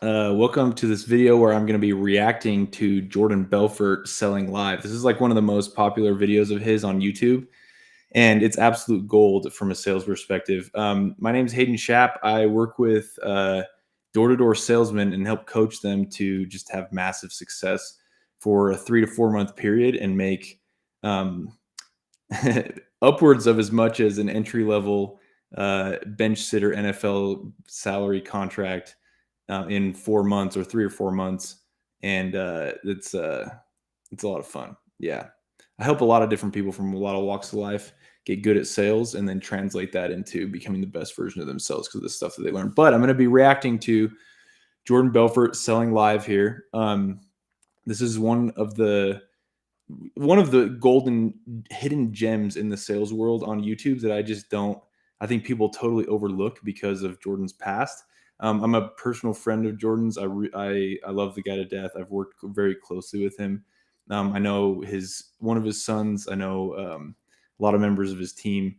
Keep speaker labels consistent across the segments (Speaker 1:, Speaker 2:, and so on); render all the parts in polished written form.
Speaker 1: Welcome to this video where I'm going to be reacting to Jordan Belfort selling live. This is like one of the most popular videos of his on YouTube, and it's absolute gold from a sales perspective. My name is Hayden Schapp. I work with door-to-door salesmen and help coach them to just have massive success for a 3 to 4 month period and make upwards of as much as an entry-level bench sitter NFL salary contract in 4 months or 3 or 4 months, and it's a lot of fun. Yeah, I help a lot of different people from a lot of walks of life get good at sales and then translate that into becoming the best version of themselves because of the stuff that they learn. But I'm going to be reacting to Jordan Belfort selling live here. This is one of the golden hidden gems in the sales world on YouTube that I think people totally overlook because of Jordan's past. I'm a personal friend of Jordan's. I love the guy to death. I've worked very closely with him. I know one of his sons. I know a lot of members of his team.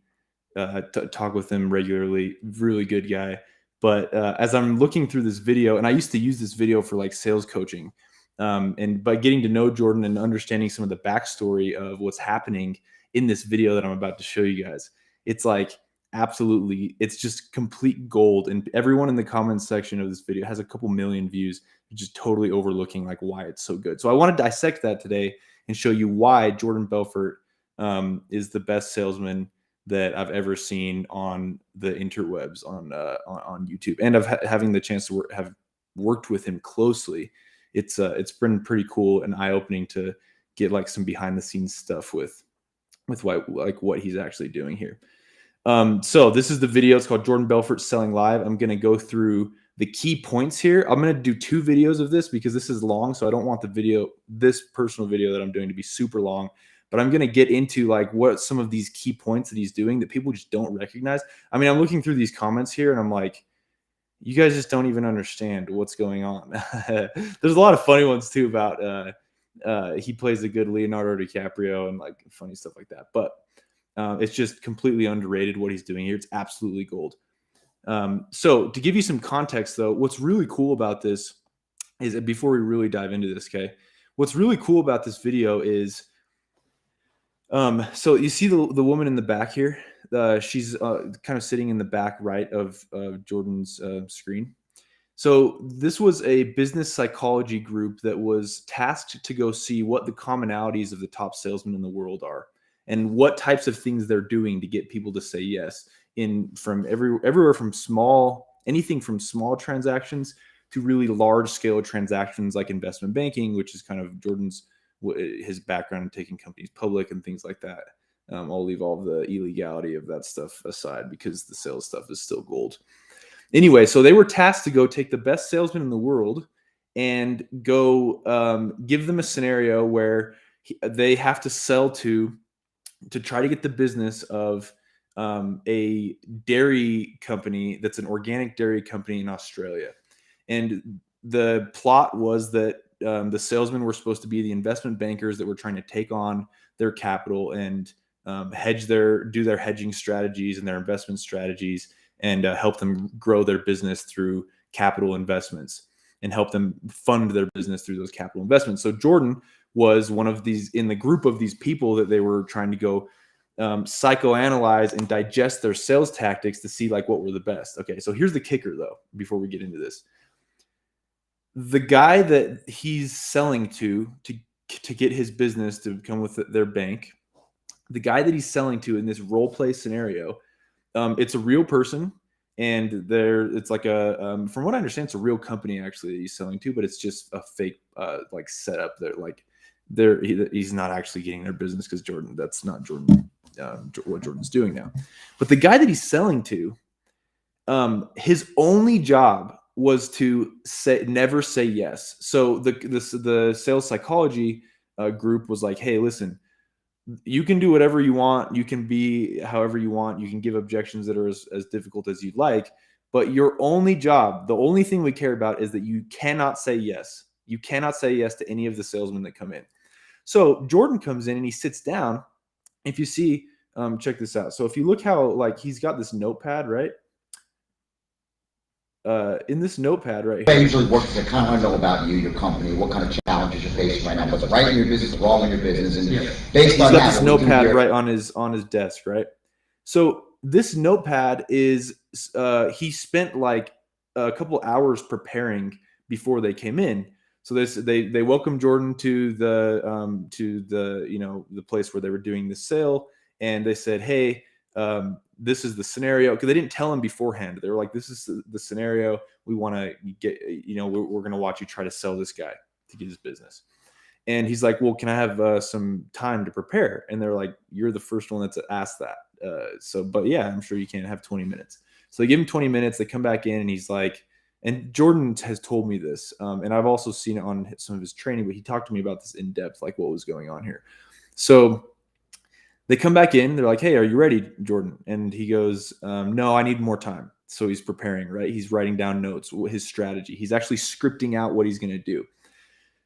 Speaker 1: Talk with him regularly. Really good guy. But as I'm looking through this video, and I used to use this video for like sales coaching, and by getting to know Jordan and understanding some of the backstory of what's happening in this video that I'm about to show you guys, it's like absolutely, it's just complete gold. And everyone in the comments section of this video has a couple million views, just totally overlooking like why it's so good. So I want to dissect that today and show you why Jordan Belfort is the best salesman that I've ever seen on the interwebs on YouTube, and of having the chance to have worked with him closely. It's been pretty cool and eye-opening to get like some behind the scenes stuff with what he's actually doing here. So this is the video. It's called Jordan Belfort Selling Live. I'm going to go through the key points here. I'm going to do 2 videos of this because this is long, so I don't want this personal video that I'm doing to be super long. But I'm going to get into like what some of these key points that he's doing that people just don't recognize. I mean, I'm looking through these comments here and I'm like, you guys just don't even understand what's going on. There's a lot of funny ones too about he plays a good Leonardo DiCaprio and like funny stuff like that. But it's just completely underrated what he's doing here. It's absolutely gold. So to give you some context though, what's really cool about this is that before we really dive into this, okay, what's really cool about this video is, so you see the woman in the back here. She's kind of sitting in the back right of Jordan's screen. So this was a business psychology group that was tasked to go see what the commonalities of the top salesmen in the world are and what types of things they're doing to get people to say yes from everywhere from anything from small transactions to really large scale transactions like investment banking, which is kind of his background in taking companies public and things like that. I'll leave all the illegality of that stuff aside because the sales stuff is still gold. Anyway, so they were tasked to go take the best salesman in the world and go give them a scenario where they have to sell to try to get the business of a dairy company that's an organic dairy company in Australia. And the plot was that the salesmen were supposed to be the investment bankers that were trying to take on their capital and do their hedging strategies and their investment strategies and help them grow their business through capital investments and help them fund their business through those capital investments. So Jordan was one of these in the group of these people that they were trying to go psychoanalyze and digest their sales tactics to see like what were the best. Okay, so here's the kicker though, before we get into this. The guy that he's selling to get his business to come with their bank, the guy that he's selling to in this role play scenario, it's a real person, and it's like from what I understand, it's a real company actually that he's selling to, but it's just a fake like setup. He's not actually getting their business because that's not Jordan. What Jordan's doing now. But the guy that he's selling to, his only job was to never say yes. So the sales psychology group was like, hey, listen, you can do whatever you want. You can be however you want. You can give objections that are as difficult as you'd like. But your only job, the only thing we care about is that you cannot say yes. You cannot say yes to any of the salesmen that come in. So Jordan comes in and he sits down. If you see, check this out. So if you look how like he's got this notepad, right? in this notepad right
Speaker 2: I
Speaker 1: here.
Speaker 2: usually work because I kind of want to know about you, your company, what kind of challenges you're facing right now, what's right in your business, what's wrong in your business, and based
Speaker 1: He's
Speaker 2: on
Speaker 1: got
Speaker 2: that,
Speaker 1: this
Speaker 2: what we do
Speaker 1: notepad
Speaker 2: here.
Speaker 1: right on his desk, right? So this notepad is he spent like a couple hours preparing before they came in. So they welcomed Jordan to the you know, the place where they were doing the sale, and they said, hey, this is the scenario, because they didn't tell him beforehand. They were like, this is the scenario. We want to get, you know, we're going to watch you try to sell this guy to get his business. And he's like, well, can I have some time to prepare? And they're like, you're the first one that's asked that. But yeah, I'm sure you can have 20 minutes. So they give him 20 minutes. They come back in, and he's like, and Jordan has told me this, and I've also seen it on some of his training, but he talked to me about this in depth, like what was going on here. So they come back in. They're like, hey, are you ready, Jordan? And he goes, no, I need more time. So he's preparing, right? He's writing down notes, his strategy. He's actually scripting out what he's going to do.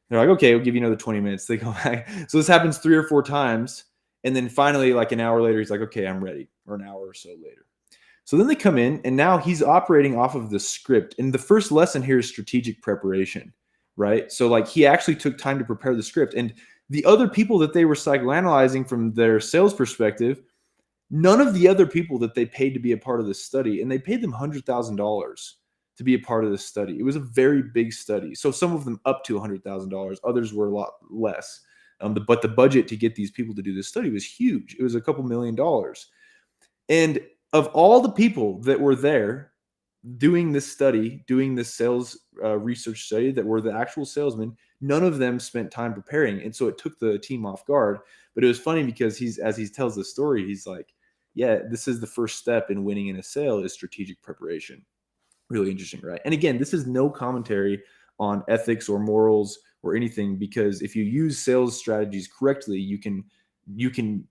Speaker 1: They're like, okay, we'll give you another 20 minutes. They go back. So this happens 3 or 4 times. And then finally, like an hour later, he's like, okay, I'm ready, or an hour or so later. So then they come in, and now he's operating off of the script. And the first lesson here is strategic preparation, right? So like he actually took time to prepare the script. And the other people that they were psychoanalyzing from their sales perspective, none of the other people that they paid to be a part of this study, and they paid them $100,000 to be a part of this study. It was a very big study. So some of them up to $100,000, others were a lot less. But the budget to get these people to do this study was huge. It was a couple $1 million. And of all the people that were there doing this study, doing this sales research study, that were the actual salesmen, none of them spent time preparing. And so it took the team off guard. But it was funny because as he tells the story, he's like, yeah, this is the first step in winning in a sale, is strategic preparation. Really interesting, right? And again, this is no commentary on ethics or morals or anything, because if you use sales strategies correctly, you can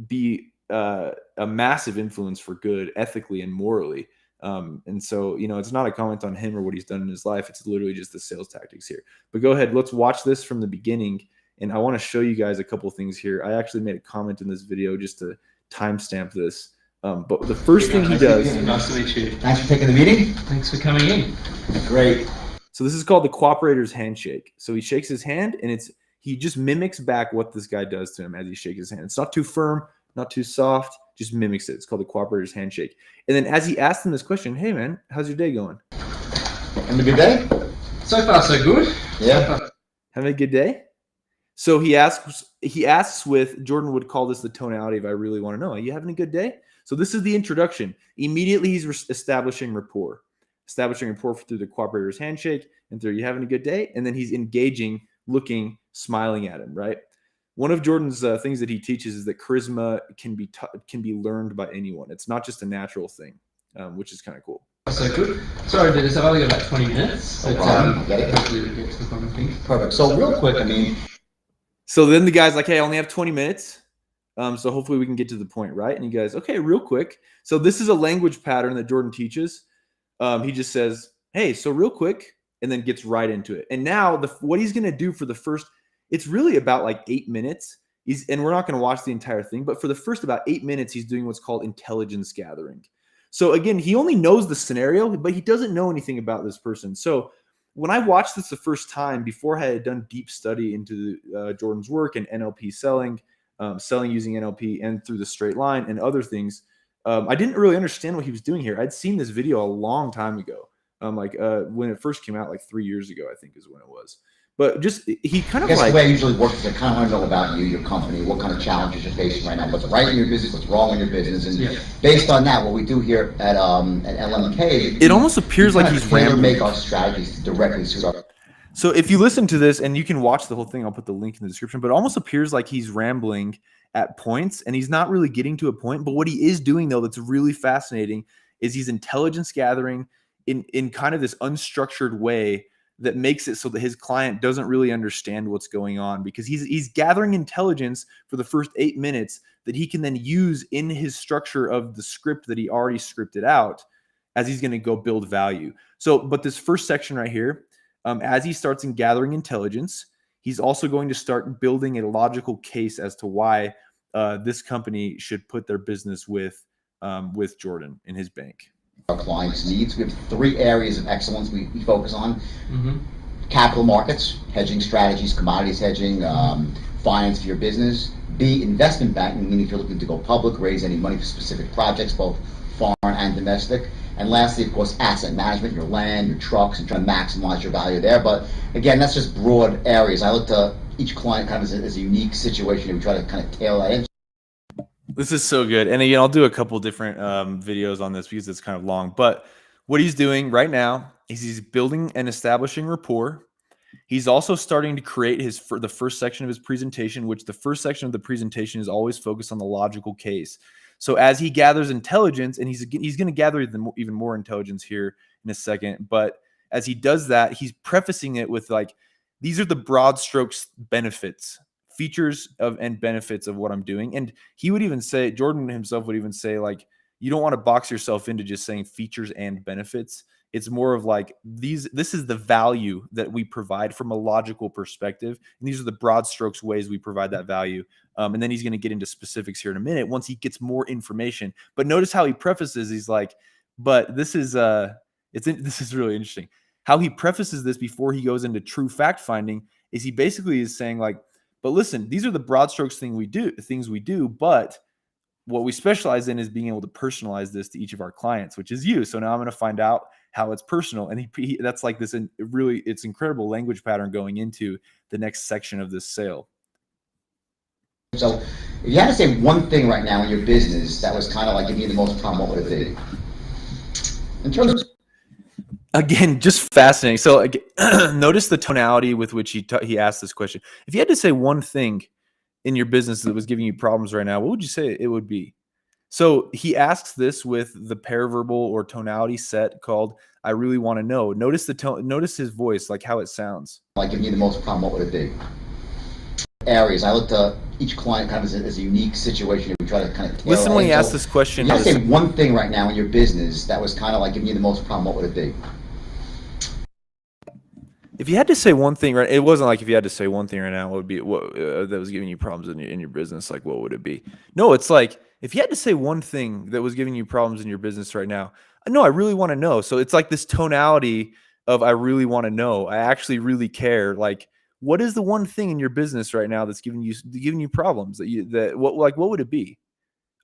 Speaker 1: be a massive influence for good, ethically and morally. And so, you know, it's not a comment on him or what he's done in his life. It's literally just the sales tactics here. But go ahead, let's watch this from the beginning. And I want to show you guys a couple things here. I actually made a comment in this video just to timestamp this. But the first thing he does.
Speaker 3: Nice to meet you.
Speaker 2: Thanks for taking the meeting.
Speaker 3: Thanks for coming in.
Speaker 2: Great.
Speaker 1: So this is called the Cooperator's handshake. So he shakes his hand, and he just mimics back what this guy does to him as he shakes his hand. It's not too firm, not too soft, just mimics it. It's called the Cooperator's handshake. And then as he asks him this question, hey man, how's your day going?
Speaker 2: Having a good day?
Speaker 3: So far, so good.
Speaker 2: Yeah.
Speaker 1: Having a good day? So he asks with, Jordan would call this the tonality of, I really want to know, are you having a good day? So this is the introduction. Immediately he's establishing rapport through the Cooperator's handshake, and through, you having a good day? And then he's engaging, looking, smiling at him, right? One of Jordan's things that he teaches is that charisma can be learned by anyone. It's not just a natural thing, which is kind of cool.
Speaker 3: So good. Sorry, Dennis, I've only got about 20 minutes.
Speaker 2: No problem. Get it?
Speaker 3: Hopefully we get to the fun thing.
Speaker 2: Perfect. So real quick, I mean.
Speaker 1: So then the guy's like, hey, I only have 20 minutes. So hopefully we can get to the point, right? And you guys, okay, real quick. So this is a language pattern that Jordan teaches. He just says, hey, so real quick, and then gets right into it. And now what he's going to do for the first, it's really about like 8 minutes. And we're not going to watch the entire thing, but for the first about 8 minutes, he's doing what's called intelligence gathering. So again, he only knows the scenario, but he doesn't know anything about this person. So when I watched this the first time, before I had done deep study into Jordan's work and NLP selling using NLP and through the straight line and other things, I didn't really understand what he was doing here. I'd seen this video a long time ago, when it first came out, like 3 years ago, I think is when it was. But just he kind of
Speaker 2: I guess
Speaker 1: like,
Speaker 2: the way I usually work is I kind of want to know about you, your company, what kind of challenges you're facing right now, what's right in your business, what's wrong in your business, and based on that, what we do here at LMK,
Speaker 1: it almost appears like he's rambling.
Speaker 2: Make our strategies to directly suit our.
Speaker 1: So if you listen to this, and you can watch the whole thing, I'll put the link in the description, but it almost appears like he's rambling at points, and he's not really getting to a point. But what he is doing, though, that's really fascinating, is he's intelligence gathering in kind of this unstructured way that makes it so that his client doesn't really understand what's going on, because he's gathering intelligence for the first 8 minutes that he can then use in his structure of the script that he already scripted out as he's going to go build value. So, but this first section right here, as he starts in gathering intelligence, he's also going to start building a logical case as to why this company should put their business with Jordan in his bank.
Speaker 2: our clients' needs. We have 3 areas of excellence we focus on.
Speaker 3: Mm-hmm.
Speaker 2: Capital markets, hedging strategies, commodities hedging, finance for your business. B, investment banking, meaning if you're looking to go public, raise any money for specific projects, both foreign and domestic. And lastly, of course, asset management, your land, your trucks, and trying to maximize your value there. But again, that's just broad areas. I look to each client kind of as a unique situation, and we try to kind of tailor that in.
Speaker 1: This is so good. And again, I'll do a couple different videos on this because it's kind of long. But what he's doing right now is he's building and establishing rapport. He's also starting to create the first section of his presentation, which the first section of the presentation is always focused on the logical case. So as he gathers intelligence, and he's going to gather even more intelligence here in a second, but as he does that, he's prefacing it with like, these are the broad strokes benefits, features of and benefits of what I'm doing. And he would even say, Jordan himself would even say, like, you don't want to box yourself into just saying features and benefits. It's more of like this is the value that we provide from a logical perspective. And these are the broad strokes ways we provide that value. And then he's going to get into specifics here in a minute once he gets more information. But notice how he prefaces, he's like, but this is this is really interesting. How he prefaces this before he goes into true fact finding is he basically is saying like, but listen, these are the broad strokes things we do, but what we specialize in is being able to personalize this to each of our clients, which is you. So now I'm going to find out how it's personal. And that's like this, it's incredible language pattern going into the next section of this sale.
Speaker 2: So if you had to say one thing right now in your business that was kind of like giving you the most problem, what would it be? In terms of...
Speaker 1: Again, just fascinating. So again, notice the tonality with which he asked this question. If you had to say one thing in your business that was giving you problems right now, what would you say it would be? So he asks this with the paraverbal or tonality set called "I really want to know." Notice the tone. Notice his voice, like how it sounds.
Speaker 2: Like giving you the most problem, what would it be? Areas. I look to each client kind of as a unique situation. We try to kind of
Speaker 1: listen when he asks this question.
Speaker 2: You have to say one thing right now in your business that was kind of like giving you the most problem. What would it be?
Speaker 1: If you had to say one thing, right? It wasn't like if you had to say one thing right now, what would be what that was giving you problems in your business? Like, what would it be? No, it's like if you had to say one thing that was giving you problems in your business right now. No, I really want to know. So it's like this tonality of I really want to know. I actually really care. Like, what is the one thing in your business right now that's giving you problems what would it be?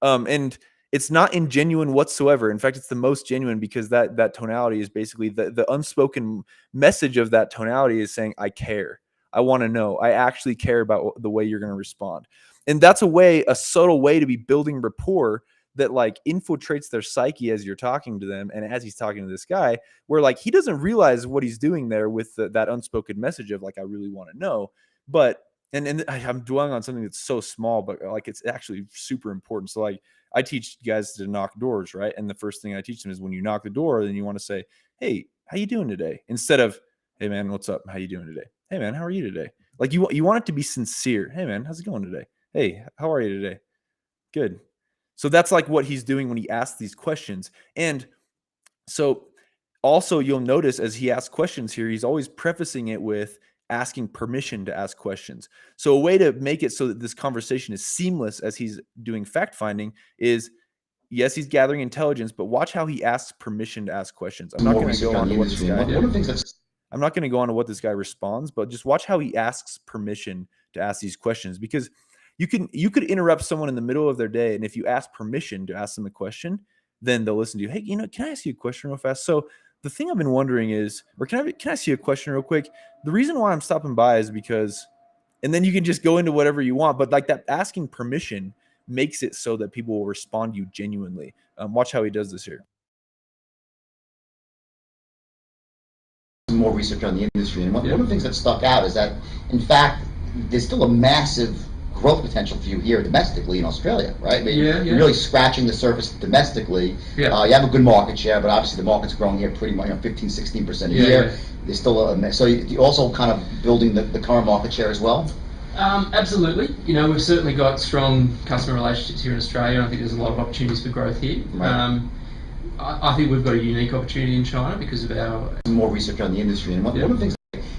Speaker 1: And it's not ingenuine whatsoever. In fact, it's the most genuine because that tonality is basically the unspoken message of that tonality is saying, I care. I want to know. I actually care about the way you're going to respond. And that's a subtle way to be building rapport that like infiltrates their psyche as you're talking to them. And as he's talking to this guy, where like he doesn't realize what he's doing there with that unspoken message of like, I really want to know. But and I'm dwelling on something that's so small, but like it's actually super important. So like I teach guys to knock doors, right? And the first thing I teach them is when you knock the door, then you want to say, hey, how you doing today? Instead of, hey man, what's up? How you doing today? Hey man, how are you today? Like you want it to be sincere. Hey man, how's it going today? Hey, how are you today? Good. So that's like what he's doing when he asks these questions. And so also you'll notice as he asks questions here, he's always prefacing it with asking permission to ask questions. So a way to make it so that this conversation is seamless as he's doing fact finding is, yes, he's gathering intelligence, but watch how he asks permission to ask questions. I'm not going to go on to what this guy I'm not going to go on to what this guy responds, but just watch how he asks permission to ask these questions, because you could interrupt someone in the middle of their day, and if you ask permission to ask them a question, then they'll listen to you. Hey, can I ask you a question real fast? So the thing I've been wondering is, or can I ask you a question real quick? The reason why I'm stopping by is because, and then you can just go into whatever you want, but like that asking permission makes it so that people will respond to you genuinely. Watch how he does this here.
Speaker 2: More research on the industry, and one of the things that stuck out is that, in fact, there's still a massive growth potential for you here domestically in Australia, right? You're really scratching the surface domestically. You have a good market share, but obviously the market's growing here pretty much 15-16% a year. There's still so you also kind of building the current market share as well.
Speaker 3: Absolutely. We've certainly got strong customer relationships here in Australia, and I think there's a lot of opportunities for growth here.
Speaker 2: Right.
Speaker 3: I think we've got a unique opportunity in China because of our...
Speaker 2: More research on the industry, and one of the things...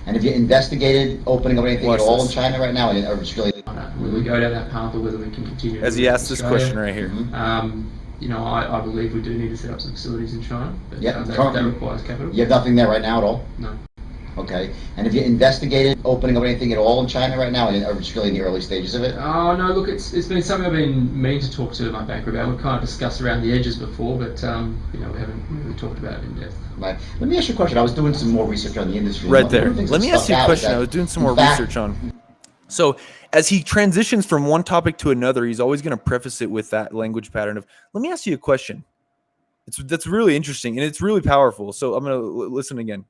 Speaker 2: And have you investigated opening up anything at all in China right now? Or just really...
Speaker 3: Whether we go down that path or whether we can continue...
Speaker 1: As he asked this question right here.
Speaker 3: I believe we do need to set up some facilities in China, but
Speaker 2: Yeah,
Speaker 3: that requires capital.
Speaker 2: You have nothing there right now at all?
Speaker 3: No.
Speaker 2: Okay. And have you investigated opening up anything at all in China right now, or just really in the early stages of it?
Speaker 3: Oh, no, look, it's been something I've been meaning to talk to my banker about. We've kind of discussed around the edges before, but we haven't really talked about it in depth.
Speaker 2: Right. Let me ask you a question. I was doing some more research on the industry.
Speaker 1: Right there. Let me ask you a question. I was doing some more research on. So as he transitions from one topic to another, he's always going to preface it with that language pattern of, let me ask you a question. That's really interesting, and it's really powerful. So I'm going to listen again.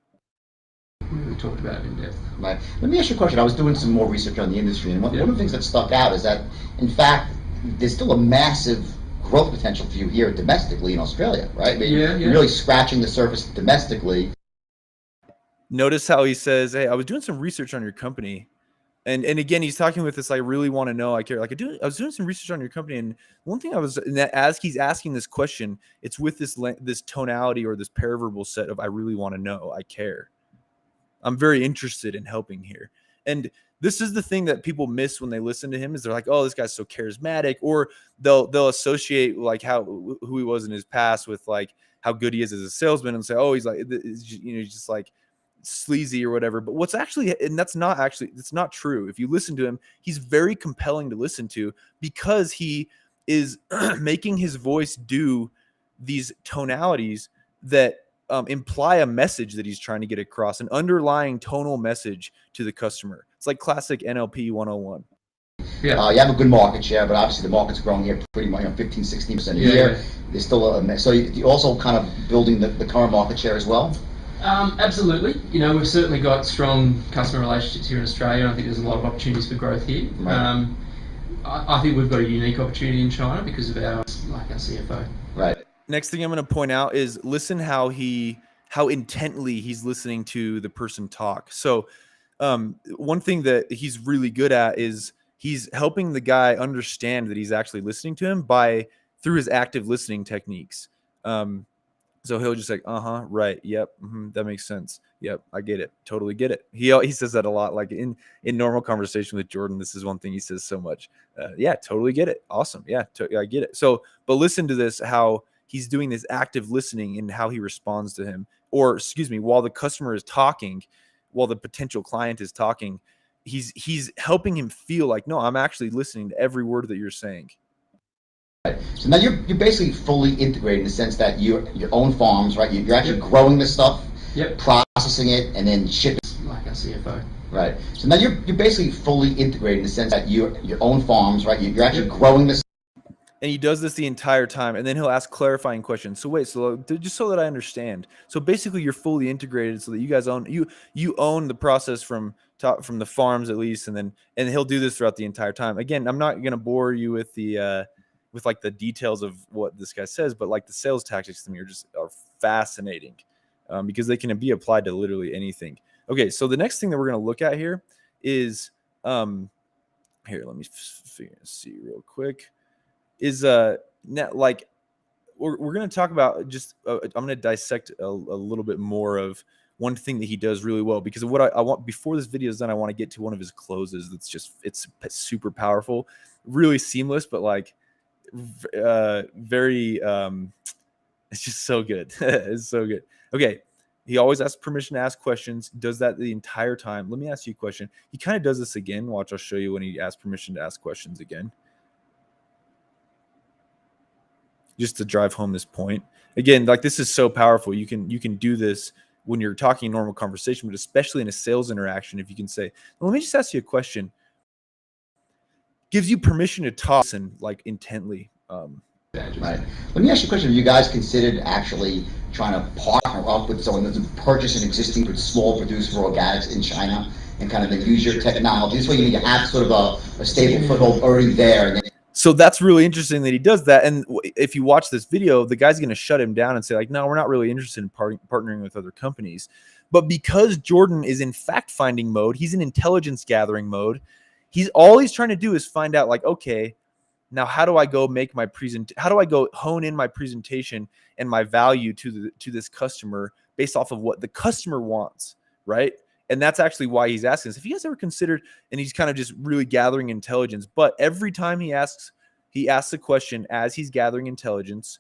Speaker 3: We talked about it in depth.
Speaker 2: Right. Let me ask you a question. I was doing some more research on the industry, and one of the things that stuck out is that, in fact, there's still a massive growth potential for you here domestically in Australia, right? I mean, you're really scratching the surface domestically.
Speaker 1: Notice how he says, hey, I was doing some research on your company. And again, he's talking with this, I really want to know, I care. Like I was doing some research on your company, and one thing as he's asking this question, it's with this tonality or this paraverbal set of I really want to know, I care. I'm very interested in helping here. And this is the thing that people miss when they listen to him is they're like, oh, this guy's so charismatic, or they'll associate like who he was in his past with like how good he is as a salesman and say, oh, he's like, he's just like sleazy or whatever. But what's actually, and it's not true. If you listen to him, he's very compelling to listen to because he is making his voice do these tonalities that imply a message that he's trying to get across, an underlying tonal message to the customer. It's like classic NLP 101.
Speaker 2: Yeah. You have a good market share, but obviously the market's growing here pretty much 15, 16% a year. Yeah. There's still so you're also kind of building the current market share as well?
Speaker 3: Absolutely. We've certainly got strong customer relationships here in Australia, and I think there's a lot of opportunities for growth here. Right. I think we've got a unique opportunity in China because of our CFO.
Speaker 2: Right.
Speaker 1: Next thing I'm going to point out is listen how intently he's listening to the person talk. So one thing that he's really good at is he's helping the guy understand that he's actually listening to him through his active listening techniques. So he'll just like, right, yep, that makes sense. Yep, I get it, totally get it. He says that a lot, like in normal conversation with Jordan. This is one thing he says so much. Yeah, totally get it. Awesome. Yeah, I get it. So, but listen to this, how he's doing this active listening and how he responds to him, or excuse me, while the customer is talking, while the potential client is talking, he's helping him feel like, no, I'm actually listening to every word that you're saying.
Speaker 2: Right. So now you're basically fully integrated in the sense that your own farms, right? You're actually growing this stuff, processing it, and then shipping.
Speaker 3: Like our CFO.
Speaker 2: Right. So now you're basically fully integrated in the sense that your own farms, right? You're actually growing this.
Speaker 1: And he does this the entire time, and then he'll ask clarifying questions. So wait, so just so that I understand. So basically, you're fully integrated, so that you guys you own the process from the farms at least, and he'll do this throughout the entire time. Again, I'm not going to bore you with with like the details of what this guy says, but like the sales tactics to me are fascinating because they can be applied to literally anything. Okay, so the next thing that we're going to look at here is here. Let me see real quick. Is like we're going to talk about just I'm going to dissect a little bit more of one thing that he does really well, because of what I want before this video is done. I want to get to one of his closes it's super powerful, really seamless, but like very it's just so good. It's so good. Okay, he always asks permission to ask questions, does that the entire time. Let me ask you a question. He kind of does this again. Watch, I'll show you when he asks permission to ask questions again, just to drive home this point. Again, like this is so powerful. You can do this when you're talking in normal conversation, but especially in a sales interaction. If you can say, well, let me just ask you a question, gives you permission to talk and like intently.
Speaker 2: Right. Let me ask you a question. Have you guys considered actually trying to partner up with someone that's purchase an existing small producer for organics in China and kind of then use your technology? This way you need to have sort of a stable foothold already there. And then
Speaker 1: so that's really interesting that he does that. And if you watch this video, the guy's going to shut him down and say like, no, we're not really interested in partnering with other companies. But because Jordan is in fact-finding mode, he's in intelligence gathering mode. All he's trying to do is find out like, okay, now how do I go make my how do I go hone in my presentation and my value to this customer based off of what the customer wants, right? And that's actually why he's asking this. If you guys ever considered, and he's kind of just really gathering intelligence, but every time he asks he asks a question as he's gathering intelligence,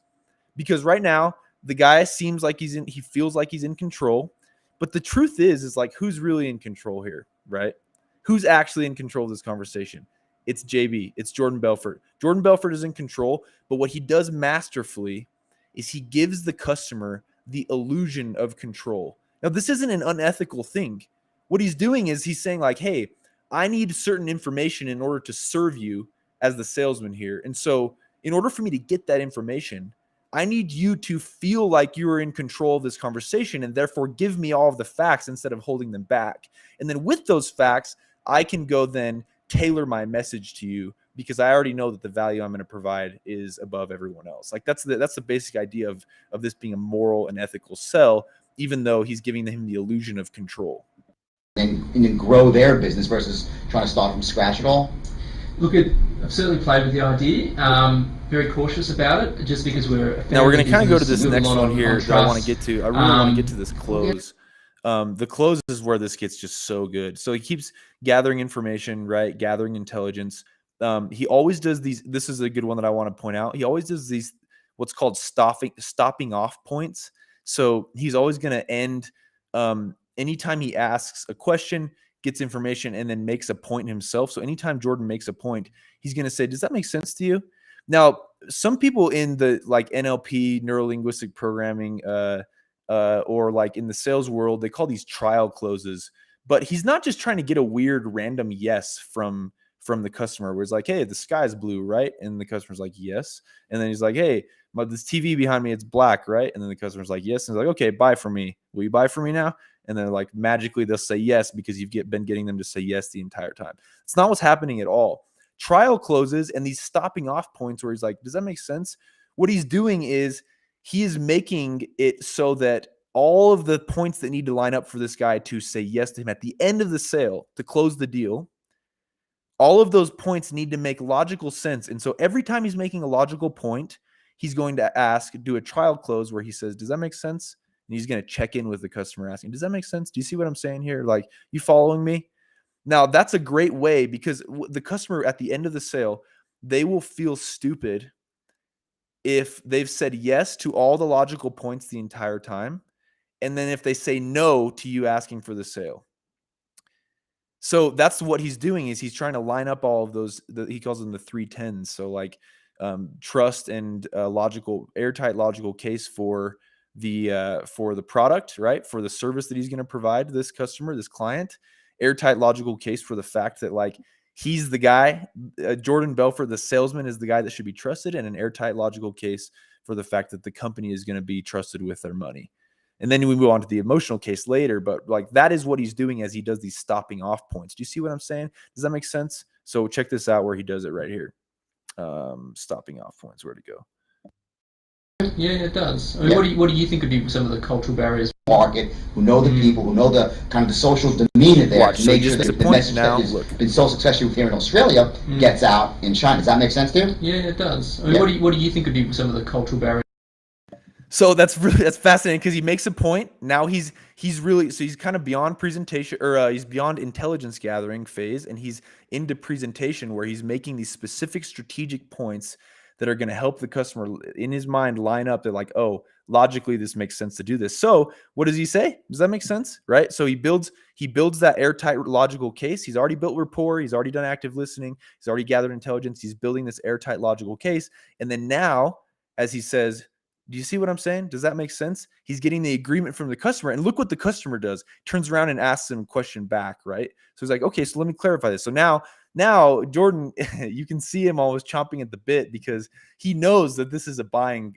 Speaker 1: because right now the guy seems like he feels like he's in control, but the truth is like, who's really in control here, right? Who's actually in control of this conversation? It's JB. It's Jordan Belfort. Jordan Belfort is in control, but what he does masterfully is he gives the customer the illusion of control. Now, this isn't an unethical thing. What he's doing is he's saying like, hey, I need certain information in order to serve you as the salesman here. And so in order for me to get that information, I need you to feel like you are in control of this conversation and therefore give me all of the facts instead of holding them back. And then with those facts, I can go then tailor my message to you because I already know that the value I'm going to provide is above everyone else. Like that's the basic idea of this being a moral and ethical sell, even though he's giving him the illusion of control.
Speaker 2: And then grow their business versus trying to start from scratch at all?
Speaker 3: Look, I've certainly played with the idea. Very cautious about it, just because we're.
Speaker 1: Now we're going to kind of go to this next one here that I want to get to. I really want to get to this close. The close is where this gets just so good. So he keeps gathering information, right? Gathering intelligence. He always does these. This is a good one that I want to point out. He always does these what's called stopping off points. So he's always going to end anytime he asks a question, gets information, and then makes a point himself. So anytime Jordan makes a point, he's going to say, does that make sense to you? Now, some people in the like NLP, neuro-linguistic programming, or like in the sales world, they call these trial closes. But he's not just trying to get a weird random yes from the customer where it's like, hey, the sky's blue, right? And the customer's like, yes. And then he's like, hey, this TV behind me, it's black, right? And then the customer's like, yes. And he's like, okay, buy for me. Will you buy for me now? And then like magically they'll say yes because you've been getting them to say yes the entire time. It's not what's happening at all. Trial closes and these stopping off points where he's like, does that make sense? What he's doing is he is making it so that all of the points that need to line up for this guy to say yes to him at the end of the sale to close the deal, all of those points need to make logical sense. And so every time he's making a logical point, he's going to do a trial close where he says, does that make sense? And he's going to check in with the customer asking, does that make sense? Do you see what I'm saying here? Like, you following me? Now, that's a great way because the customer at the end of the sale, they will feel stupid if they've said yes to all the logical points the entire time. And then if they say no to you asking for the sale. So that's what he's doing is he's trying to line up all of those, he calls them the 3 10s. So like trust and airtight logical case for the product, right? For the service that he's going to provide this customer, this client, airtight logical case for the fact that like he's the guy, Jordan Belfort, the salesman, is the guy that should be trusted, and an airtight logical case for the fact that the company is going to be trusted with their money. And then we move on to the emotional case later, but like that is what he's doing as he does these stopping off points. Do you see what I'm saying? Does that make sense? So check this out where he does it right here. Stopping off points, where to go?
Speaker 3: Yeah, it does. I mean, what do you think would be some of the cultural barriers?
Speaker 2: Market, who know the people, who know the kind of the social demeanor there, to make sure that the message that has been so successful here in Australia gets out in China. Does that make sense to you?
Speaker 3: Yeah, it does. I mean, what do you think would be some of the cultural barriers?
Speaker 1: So that's fascinating because he makes a point. Now he's kind of beyond presentation, or he's beyond intelligence gathering phase, and he's into presentation where he's making these specific strategic points that are going to help the customer in his mind line up. They're like, oh, logically this makes sense to do this. So what does he say? Does that make sense? Right? So he builds that airtight logical case. He's already built rapport. He's already done active listening. He's already gathered intelligence. He's building this airtight logical case. And then now, as he says, do you see what I'm saying? Does that make sense? He's getting the agreement from the customer. And look what the customer does. Turns around and asks him a question back, right? So he's like, okay, so let me clarify this. So now Jordan, you can see him always chomping at the bit because he knows that this is a buying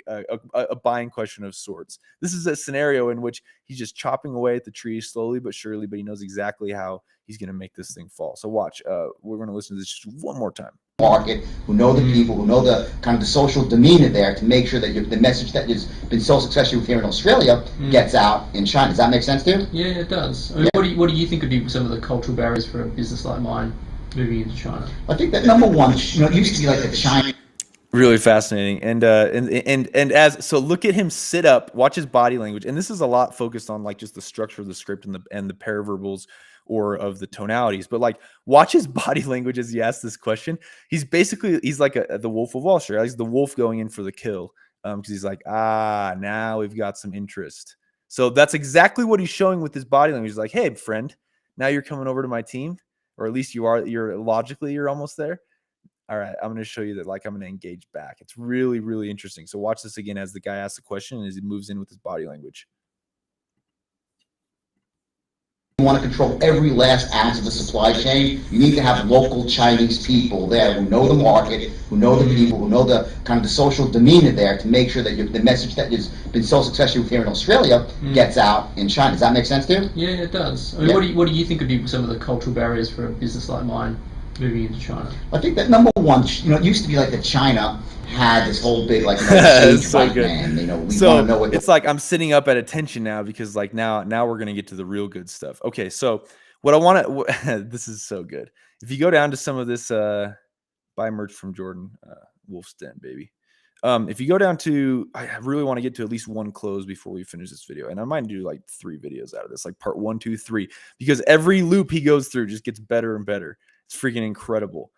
Speaker 1: question of sorts. This is a scenario in which he's just chopping away at the tree slowly but surely, but he knows exactly how he's going to make this thing fall. So watch. We're going to listen to this just one more time.
Speaker 2: Market, who know the people, who know the kind of the social demeanor there, to make sure that the message that has been so successful here in Australia gets out in China. Does that make sense to you?
Speaker 3: Yeah, it does. I mean, what do you think would be some of the cultural barriers for a business like mine moving into China?
Speaker 2: I think that number one, it used to be like the China.
Speaker 1: Really fascinating. And as so look at him sit up, watch his body language. And this is a lot focused on like just the structure of the script and the paraverbals or of the tonalities. But like, watch his body language as he asks this question. He's like the Wolf of Wall Street. Right? He's the wolf going in for the kill, because he's like, now we've got some interest. So that's exactly what he's showing with his body language. He's like, hey, friend, now you're coming over to my team, or at least you're almost there. All right, I'm going to show you that, like, I'm going to engage back. It's really, really interesting. So watch this again as the guy asks the question and as he moves in with his body language.
Speaker 2: You want to control every last ounce of the supply chain. You need to have local Chinese people there who know the market, who know the people, who know the kind of the social demeanor there to make sure that the message that has been so successful here in Australia gets out in China. Does that make sense to you?
Speaker 3: Yeah, it does. I mean, what do you think would be some of the cultural barriers for a business like mine moving into China?
Speaker 2: I think that number one, it used to be like that China had this whole big, like, sage
Speaker 1: so
Speaker 2: white
Speaker 1: good.
Speaker 2: man. We want
Speaker 1: So
Speaker 2: to know what
Speaker 1: it's like I'm sitting up at attention now, because like now we're gonna get to the real good stuff. Okay, so what I want to this is so good. If you go down to some of this buy merch from Jordan, Wolf's Den, baby. If you go down to, I really want to get to at least one close before we finish this video, and I might do like 3 videos out of this, like part 1, 2, 3, because every loop he goes through just gets better and better. It's freaking incredible.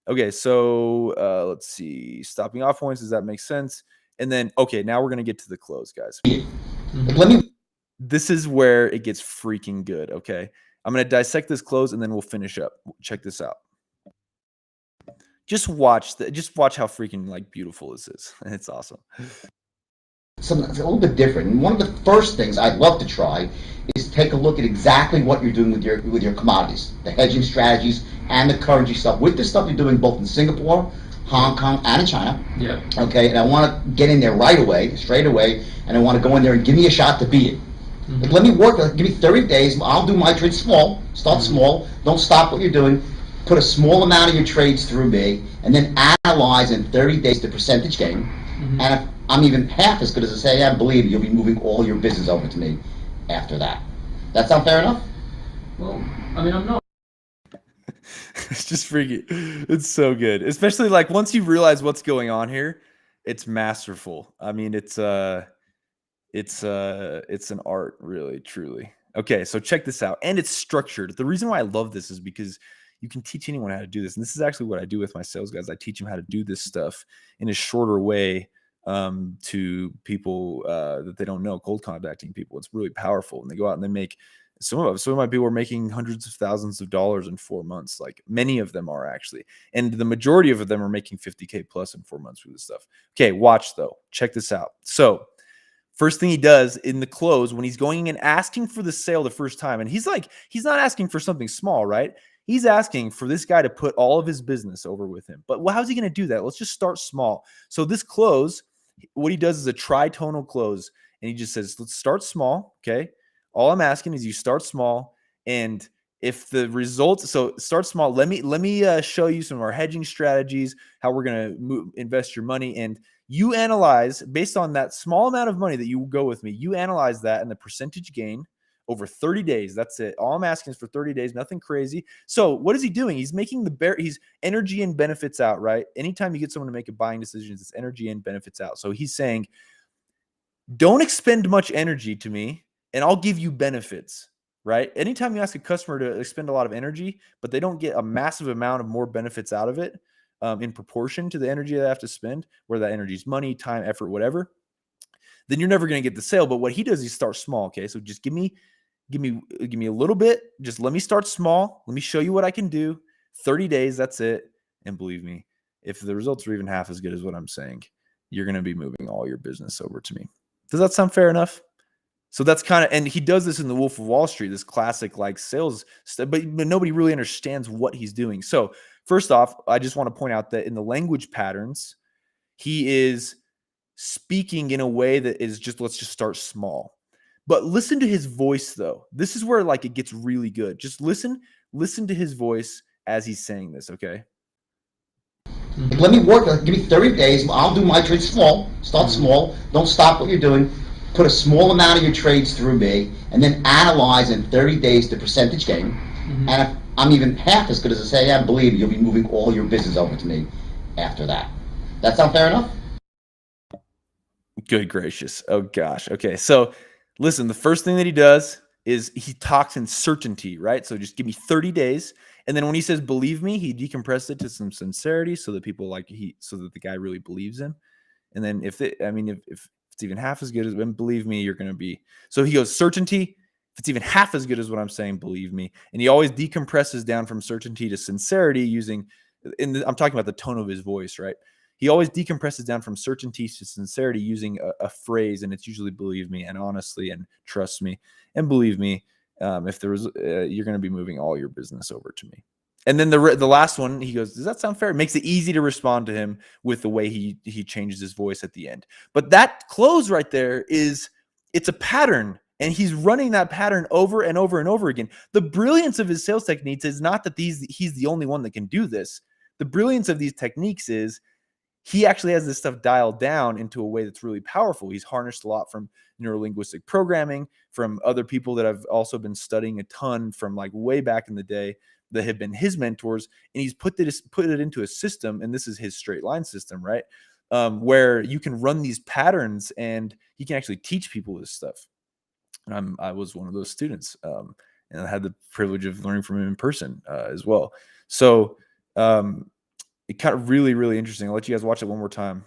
Speaker 1: Okay, so let's see. Stopping off points, does that make sense? And then, okay, now we're going to get to the close, guys. This is where it gets freaking good, okay? I'm going to dissect this close, and then we'll finish up. Check this out. Just watch how freaking, like, beautiful this is. It's awesome.
Speaker 2: Something that's a little bit different. And one of the first things I'd love to try is take a look at exactly what you're doing with your commodities, the hedging strategies and the currency stuff. With the stuff you're doing both in Singapore, Hong Kong, and in China.
Speaker 3: Yeah.
Speaker 2: Okay, and I want to get in there right away, straight away, and I want to go in there and give me a shot to beat it. Let me work. Give me 30 days. I'll do my trade small. Start small. Don't stop what you're doing. Put a small amount of your trades through me, and then analyze in 30 days the percentage gain. And if I'm even half as good as I say, I believe you'll be moving all your business over to me after that. That sound fair enough?
Speaker 3: Well, I mean, I'm not.
Speaker 1: It's just freaking. It's so good, especially like once you realize what's going on here. It's masterful. I mean, it's an art, really, truly. Okay, so check this out, and it's structured. The reason why I love this is because you can teach anyone how to do this, and this is actually what I do with my sales guys. I teach them how to do this stuff in a shorter way to people that they don't know, cold contacting people. It's really powerful, and they go out and they make. Some of my people are making hundreds of thousands of dollars in 4 months. Like many of them are actually, and the majority of them are making 50K plus in 4 months with this stuff. Okay, watch though. Check this out. So first thing he does in the close, when he's going and asking for the sale the first time, and he's not asking for something small, right? He's asking for this guy to put all of his business over with him. But how's he going to do that? Let's just start small. So this close, what he does is a tritonal close, and he just says, let's start small, okay? All I'm asking is you start small, and if the results, so start small. Let me show you some of our hedging strategies, how we're gonna invest your money, and you analyze based on that small amount of money that you go with me. You analyze that and the percentage gain over 30 days. That's it. All I'm asking is for 30 days, nothing crazy. So what is he doing? He's making he's energy and benefits out, right? Anytime you get someone to make a buying decision, it's energy and benefits out. So he's saying, don't expend much energy to me, and I'll give you benefits, right? Anytime you ask a customer to expend a lot of energy, but they don't get a massive amount of more benefits out of it in proportion to the energy they have to spend, whether that energy is money, time, effort, whatever, then you're never going to get the sale. But what he does is start small, okay? So just give me a little bit. Just let me start small. Let me show you what I can do. 30 days, that's it. And believe me, if the results are even half as good as what I'm saying, you're going to be moving all your business over to me. Does that sound fair enough? So that's kind of, and he does this in the Wolf of Wall Street, this classic like sales stuff, but nobody really understands what he's doing. So first off, I just want to point out that in the language patterns, he is speaking in a way that is just, let's just start small. But listen to his voice though. This is where like it gets really good. Just listen to his voice as he's saying this, okay?
Speaker 2: Let me work. Give me 30 days. I'll do my trade small. Start small. Don't stop what you're doing. Put a small amount of your trades through me, and then analyze in 30 days the percentage gain. And if I'm even half as good as I say, I believe you'll be moving all your business over to me after that. That sound fair enough?
Speaker 1: Good gracious. Oh gosh. Okay. So listen, the first thing that he does is he talks in certainty, right? So just give me 30 days. And then when he says believe me, he decompresses it to some sincerity so that people so that the guy really believes him. And then if it's even half as good as, then believe me, you're going to be. So he goes certainty. If it's even half as good as what I'm saying, believe me. And he always decompresses down from certainty to sincerity using, I'm talking about the tone of his voice, right? He always decompresses down from certainty to sincerity using a phrase, and it's usually believe me and honestly and trust me and believe me. If there was, you're going to be moving all your business over to me. And then the last one, he goes, does that sound fair? It makes it easy to respond to him with the way he changes his voice at the end. But that close right there it's a pattern, and he's running that pattern over and over and over again. The brilliance of his sales techniques is not that he's the only one that can do this. The brilliance of these techniques is he actually has this stuff dialed down into a way that's really powerful. He's harnessed a lot from neurolinguistic programming, from other people that I've also been studying a ton from like way back in the day that have been his mentors, and he's put it into a system, and this is his straight line system, right? Where you can run these patterns, and he can actually teach people this stuff. And I was one of those students, and I had the privilege of learning from him in person as well. So it kind of really, really interesting. I'll let you guys watch it one more time.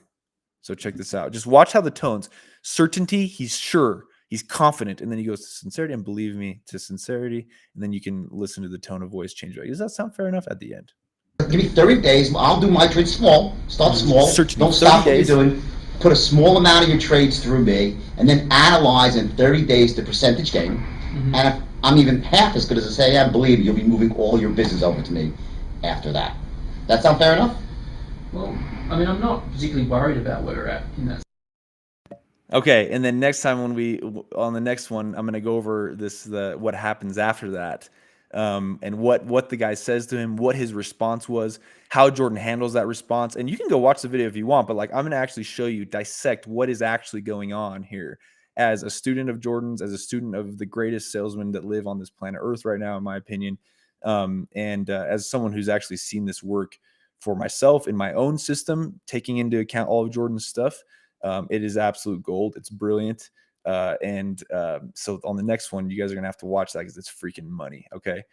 Speaker 1: So check this out. Just watch how the tones, certainty, he's sure, he's confident, and then he goes to sincerity and believe me to sincerity, and then you can listen to the tone of voice change. Does that sound fair enough at the end?
Speaker 2: Give me 30 days. I'll do my trade small. Start small.
Speaker 1: Certainty,
Speaker 2: Don't stop what
Speaker 1: days.
Speaker 2: you're doing. Put a small amount of your trades through me, and then analyze in 30 days the percentage gain. Mm-hmm. And if I'm even half as good as I say, I believe you'll be moving all your business over to me after that. That sound fair enough?
Speaker 3: Well, I mean, I'm not particularly worried about where we're at in that.
Speaker 1: Okay, and then next time on the next one, I'm going to go over what happens after that, and what the guy says to him, what his response was, how Jordan handles that response, and you can go watch the video if you want, but like I'm going to actually show you, dissect what is actually going on here as a student of Jordan's, as a student of the greatest salesmen that live on this planet Earth right now, in my opinion, and as someone who's actually seen this work for myself in my own system, taking into account all of Jordan's stuff. It is absolute gold. It's brilliant. So on the next one, you guys are going to have to watch that because it's freaking money. Okay.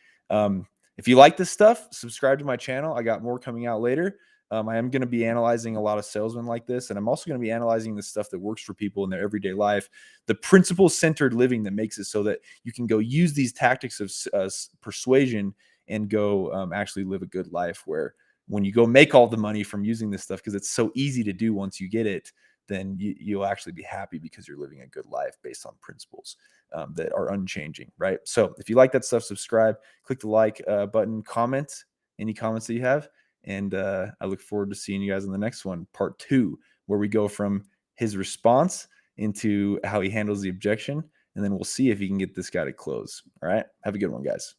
Speaker 1: If you like this stuff, subscribe to my channel. I got more coming out later. I am going to be analyzing a lot of salesmen like this. And I'm also going to be analyzing the stuff that works for people in their everyday life, the principle-centered living that makes it so that you can go use these tactics of persuasion and go actually live a good life, where when you go make all the money from using this stuff, because it's so easy to do once you get it, then you'll actually be happy because you're living a good life based on principles that are unchanging, right? So if you like that stuff, subscribe, click the like button, comment any comments that you have, and I look forward to seeing you guys in the next one, part 2, where we go from his response into how he handles the objection, and then we'll see if he can get this guy to close. All right, have a good one, guys.